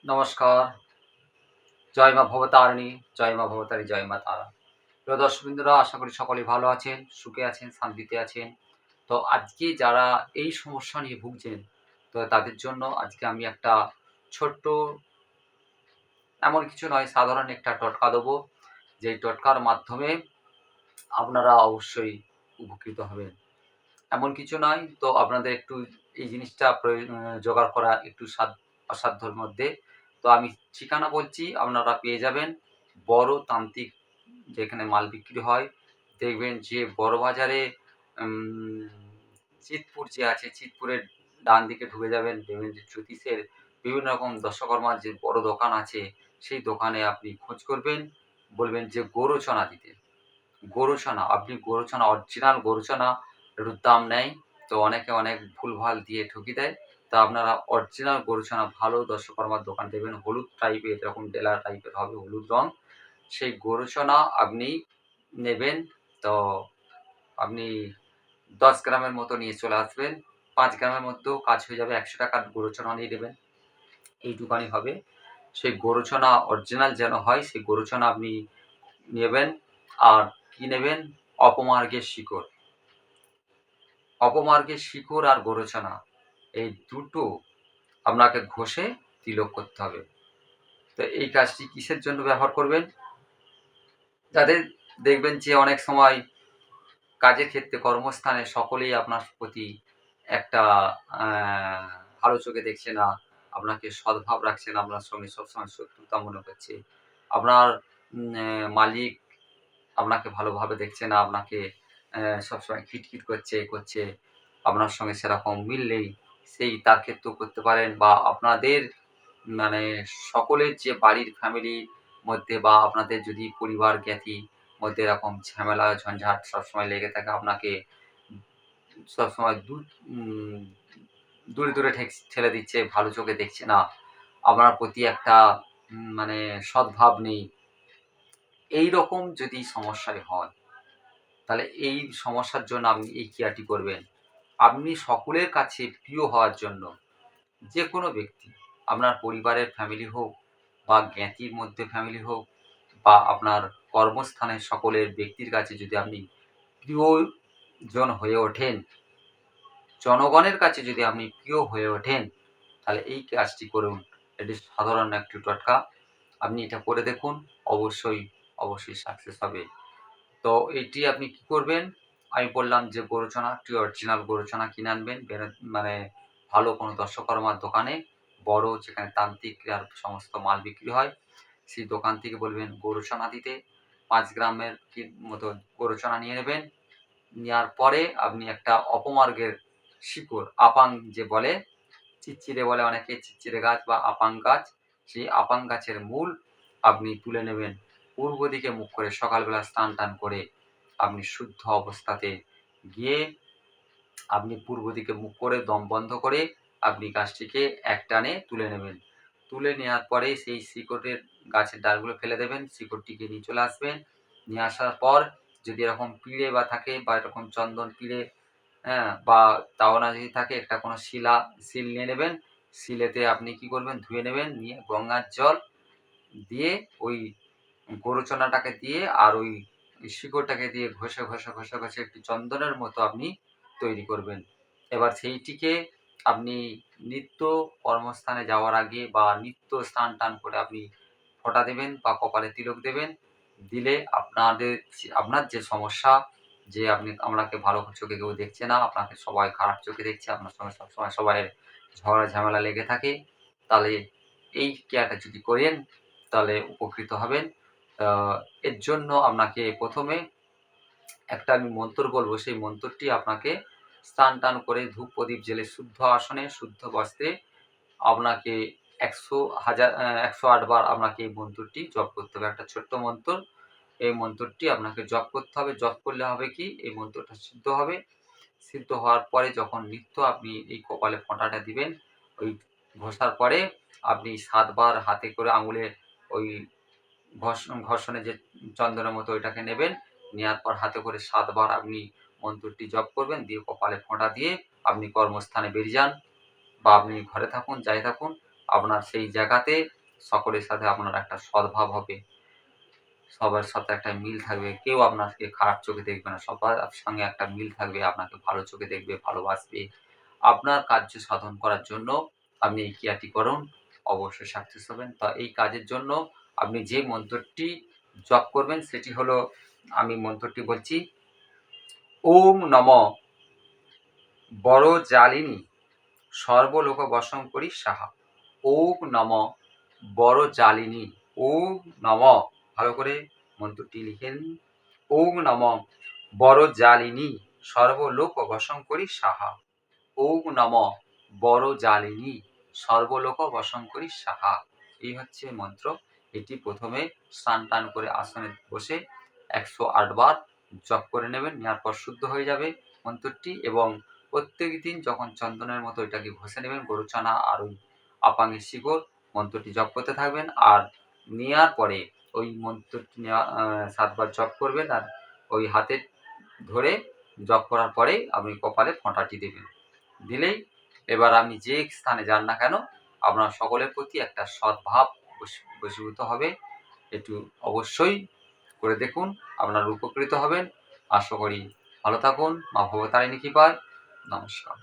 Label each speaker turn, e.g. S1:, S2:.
S1: নমস্কার। জয় মা ভবতারিণী, জয় মা ভবতারিণী, জয় মা তারা। প্রিয় দর্শকবৃন্দরা, আশা করি সকলেই ভালো আছেন, সুখে আছেন, শান্তিতে আছেন। তো আজকে যারা এই সমস্যা নিয়ে ভুগছেন, তো তাদের জন্য আজকে আমি একটা ছোট্ট, এমন কিছু নয়, সাধারণ একটা টোটকা দেবো। যেই টোটকার মাধ্যমে আপনারা অবশ্যই উপকৃত হবেন। এমন কিছু নয়, তো আপনাদের একটু এই জিনিসটা জোগাড় করা একটু অসাধ্যর মধ্যে। তো আমি ঠিকানা বলছি, আপনারা পেয়ে যাবেন বড় তান্ত্রিক, যেখানে মাল বিক্রি হয়। দেখবেন যে বড় বাজারে উম চিতপুর যে আছে, চিতপুরের ডান দিকে ঢুকে যাবেন, দেখবেন যে জ্যোতিষের বিভিন্ন রকম দশকর্মার যে বড় দোকান আছে, সেই দোকানে আপনি খোঁজ করবেন। বলবেন যে গোরচনা দিতে। গোরচনা, আপনি গোরচনা, অরিজিনাল গোরচনা একটু দাম নেয়। তো অনেকে অনেক ভুলভাল দিয়ে ঠকিয়ে দেয়। তো আপনারা অরিজিনাল গোরচনা ভালো দশকর্মার দোকান দেখবেন, হলুদ টাইপের, এরকম ডেলা টাইপের হবে, হলুদ রং। সেই গোরচনা আপনি নেবেন। তো আপনি ১০ গ্রামের মতো নিয়ে চলে আসবেন। ৫ গ্রামের মধ্যেও কাজ হয়ে যাবে। ৳১০০ র গোরচনা নিয়ে নেবেন। এইটুখানি হবে। সেই গোরচনা অরিজিনাল যেন হয়, সেই গোরচনা আপনি নেবেন। আর কি নেবেন? অপমার্গের শিকড়। অপমার্গের শিকড় আর গোরচনা, এই দুটো আপনাকে ঘষে তিলক করতে হবে। তো এই কাজটি কিসের জন্য ব্যবহার করবেন? যাদের দেখবেন যে অনেক সময় কাজের ক্ষেত্রে, কর্মস্থানে সকলেই আপনার প্রতি একটা আ ভালো চোখে দেখছে না, আপনাকে সদ্ভাব রাখছে না, আপনার সঙ্গে সবসময় শত্রুতা মনে করছে। আপনার উম এ মালিক আপনাকে ভালোভাবে দেখছে না, আপনাকে সবসময় খিটখিট করছে, করছে। আপনার সঙ্গে সেরকম মিল নেই। সেই তার ক্ষেত্রেও করতে পারেন, বা আপনাদের মানে সকলের যে বাড়ির ফ্যামিলির মধ্যে, বা আপনাদের যদি পরিবার জ্ঞাতি মধ্যে এরকম ঝামেলা ঝঞ্ঝাট সবসময় লেগে থাকে, আপনাকে সবসময় উম দূরে, দূরে ঠেলে দিচ্ছে, ভালো চোখে দেখছে না। আপনার প্রতি একটা মানে সদ্ভাব নেই। এইরকম যদি সমস্যায় হয়, তাহলে এই সমস্যার জন্য আপনি এই ক্রিয়াটি করবেন। আপনি সকলের কাছে প্রিয় হওয়ার জন্য, যেকোনো ব্যক্তি, আপনার পরিবারের ফ্যামিলি হোক, বা জ্ঞাতির মধ্যে ফ্যামিলি হোক, বা আপনার কর্মস্থানের সকলের ব্যক্তির কাছে যদি আপনি প্রিয়জন হয়ে ওঠেন, জনগণের কাছে যদি আপনি প্রিয় হয়ে ওঠেন, তাহলে এই কাজটি করুন। এটি সাধারণ একটি টোটকা। আপনি এটা করে দেখুন, অবশ্যই, অবশ্যই সাকসেস হবে। তো এটি আপনি কি করবেন? আমি বললাম যে গোরচনাটি, অরিজিনাল গোরচনা কিনে আনবেন। মানে ভালো কোনো দশকর্মার দোকানে, বড় যেখানে তান্ত্রিক আর সমস্ত মাল বিক্রি হয়, সেই দোকান থেকে বলবেন গোরচনা দিতে। ৫ গ্রামের মতো গোরচনা নিয়ে নেবেন। নেওয়ার পরে আপনি একটা অপমার্গের শিকড়, আপাং যে বলে, চিচ্চিরে বলে অনেকে, চিচ্চিরে গাছ বা আপাং গাছ, সেই আপাং গাছের মূল আপনি তুলে নেবেন। পূর্ব দিকে মুখ করে সকালবেলা স্নান-টান করে আপনি শুদ্ধ অবস্থাতে গিয়ে আপনি পূর্ব দিকে মুখ করে দম বন্ধ করে আপনি গাছটিকে একটানে তুলে নেবেন। তুলে নেওয়ার পরে সেই শিকড়ের, গাছের ডালগুলো ফেলে দেবেন। শিকড়টিকে নিয়ে চলে আসবেন। নিয়ে আসার পর যদি এরকম পিঁড়ে বা থাকে, বা এরকম চন্দন পিঁড়ে, হ্যাঁ? বা তাও না যদি থাকে, একটা কোনো শিল নিয়ে নেবেন। শিলেতে আপনি কি করবেন? ধুয়ে নেবেন। নিয়ে গঙ্গার জল দিয়ে ওই গোরচনাটাকে দিয়ে আর ওই শিকড়টাকে দিয়ে ঘষে, ঘষে, ঘষে, ঘষে একটু চন্দনের মতো আপনি তৈরি করবেন। এবার সেইটিকে আপনি নিত্য কর্মস্থানে যাওয়ার আগে, বা নিত্য স্নান-টান করে আপনি ফোঁটা দেবেন বা কপালে তিলক দেবেন। দিলে আপনার যে সমস্যা, যে আপনি আপনাকে ভালো চোখে কেউ দেখছে না, আপনাকে সবাই খারাপ চোখে দেখছে, আপনার সঙ্গে সবসময় সবাইয়ের ঝগড়া ঝামেলা লেগে থাকে, তাহলে এই ক্রিয়াটা যদি করেন, তাহলে উপকৃত হবেন। আ এর জন্য আপনাকে ১ম এ একটা আমি মন্ত্র বলব, সেই মন্ত্রটি আপনাকে স্নান-টান করে ধূপ প্রদীপ জ্বেলে শুদ্ধ আসনে, শুদ্ধ বস্ত্রে আপনাকে ১০৮ বার আপনাকে এই মন্ত্রটি জপ করতে হবে। একটা ছোট্ট মন্ত্র। এই মন্ত্রটি আপনাকে জপ করতে হবে। জপ করলে হবে কি? এই মন্ত্রটা সিদ্ধ হবে। সিদ্ধ হওয়ার পরে যখন নিত্য আপনি এই কপালে ফোঁটাটা দিবেন, ওই ঘষার পরে আপনি ৭ বার হাতে করে আঙুলে ওই ঘর্ষণে যে চন্দনের মতো ওইটাকে নেবেন। নেয়ার পর হাতে করে ৭ বার আপনি মন্ত্রটি জপ করবেন। দিয়ে কপালে ফোঁটা দিয়ে আপনি কর্মস্থানে বেরিয়ে যান, বা আপনি ঘরে থাকুন, যাই থাকুন। আপনার সেই জায়গাতে সকলের সাথে আপনার একটা সদ্ভাব হবে, সবার সাথে একটা মিল থাকবে, কেউ আপনাকে খারাপ চোখে দেখবে না, সবার সঙ্গে একটা মিল থাকবে, আপনাকে ভালো চোখে দেখবে, ভালোবাসবে। আপনার কার্য সাধন করার জন্য আপনি এই ক্রিয়াটি করুন, অবশ্যই সাকসেস হবেন। তা এই কাজের জন্য আপনি যে মন্ত্রটি জপ করবেন সেটি হলো, আমি মন্ত্রটি বলছি, ওম নমঃ বড়জালিনী সর্বলোক বশঙ্করী সাহা। ওম নমঃ বড়জালিনী। ওম নমঃ, ভালো করে মন্ত্রটি লিখে নিন। ওম নমঃ বড়জালিনী সর্বলোক বশঙ্করী সাহা। ওম নমঃ বড়জালিনী সর্বলোক বশঙ্করী সাহা। এই হচ্ছে মন্ত্র। এটি প্রথমে স্নান টান করে আসনে বসে 108 বার জপ করে নেবেন। নেওয়ার পর শুদ্ধ হয়ে যাবে মন্ত্রটি, এবং প্রত্যেকদিন যখন চন্দনের মতো এটাকে ঘষে নেবেন, গরুছানা আর ওই আপাঙ্গের শিকড় মন্ত্রটি জপ করতে থাকবেন। আর নেওয়ার পরে ওই মন্ত্রটি 7 বার জপ করবেন, আর ওই হাতে ধরে জপ করার পরেই আপনি কপালে ফোঁটাটি দেবেন। দিলেই এবার আপনি যে স্থানে যান না কেন, আপনার সকলের প্রতি একটা সদ্ভাব বশীভূত হবে। একটু অবশ্যই করে দেখুন, আপনারা উপকৃত হবেন। আশা করি ভালো থাকুন। মা ভবতারিণী কৃপায়। নমস্কার।